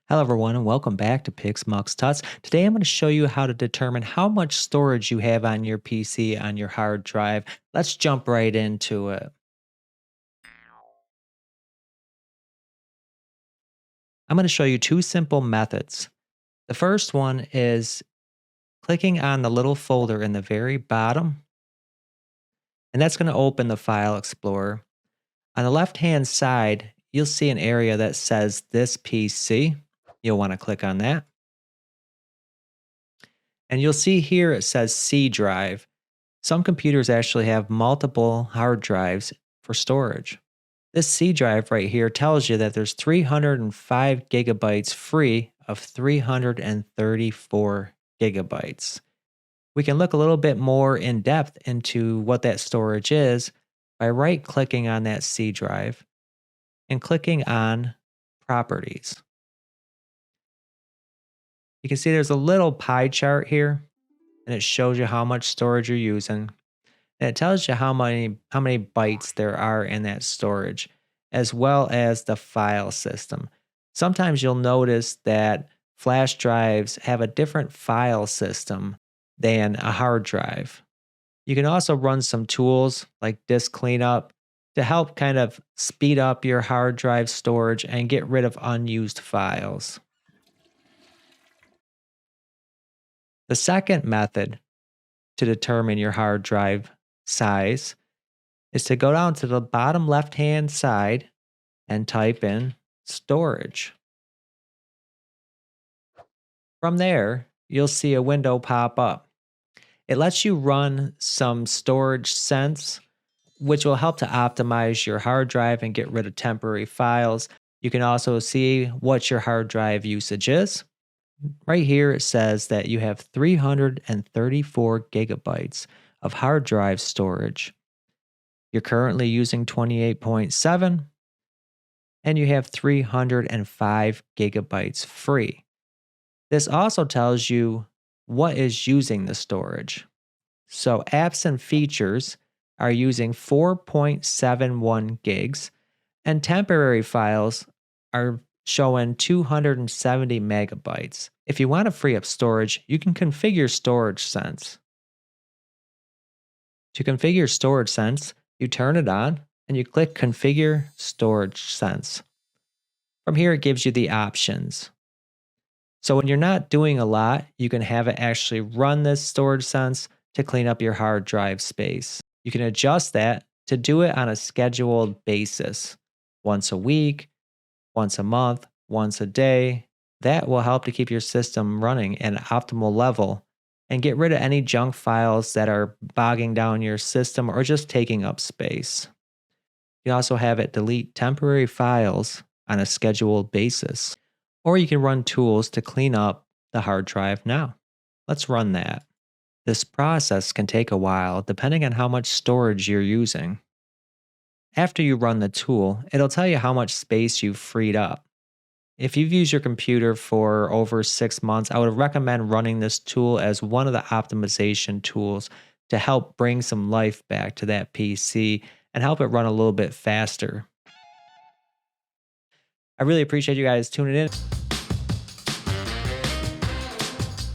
Hello everyone and welcome back to Pixmux Tuts. Today I'm going to show you how to determine how much storage you have on your PC on your hard drive. Let's jump right into it. I'm going to show you two simple methods. The first one is clicking on the little folder in the very bottom, and that's going to open the File Explorer. On the left hand side, you'll see an area that says This PC. You'll want to click on that. And you'll see here it says C drive. Some computers actually have multiple hard drives for storage. This C drive right here tells you that there's 305 gigabytes free of 334 gigabytes. We can look a little bit more in depth into what that storage is by right clicking on that C drive and clicking on Properties. You can see there's a little pie chart here, and it shows you how much storage you're using. And it tells you how many bytes there are in that storage, as well as the file system. Sometimes you'll notice that flash drives have a different file system than a hard drive. You can also run some tools like disk cleanup to help kind of speed up your hard drive storage and get rid of unused files. The second method to determine your hard drive size is to go down to the bottom left hand side and type in storage. From there, you'll see a window pop up. It lets you run some storage sense, which will help to optimize your hard drive and get rid of temporary files. You can also see what your hard drive usage is. Right here, it says that you have 334 gigabytes of hard drive storage. You're currently using 28.7, and you have 305 gigabytes free. This also tells you what is using the storage. So apps and features are using 4.71 gigs, and temporary files are showing 270 megabytes. If you want to free up storage, you can configure Storage Sense. To configure Storage Sense, you turn it on and you click Configure Storage Sense. From here, it gives you the options. So when you're not doing a lot, you can have it actually run this Storage Sense to clean up your hard drive space. You can adjust that to do it on a scheduled basis, once a week, once a month, once a day. That will help to keep your system running at an optimal level and get rid of any junk files that are bogging down your system or just taking up space. You can also have it delete temporary files on a scheduled basis, or you can run tools to clean up the hard drive now. Let's run that. This process can take a while depending on how much storage you're using. After you run the tool, it'll tell you how much space you've freed up. If you've used your computer for over 6 months, I would recommend running this tool as one of the optimization tools to help bring some life back to that PC and help it run a little bit faster. I really appreciate you guys tuning in.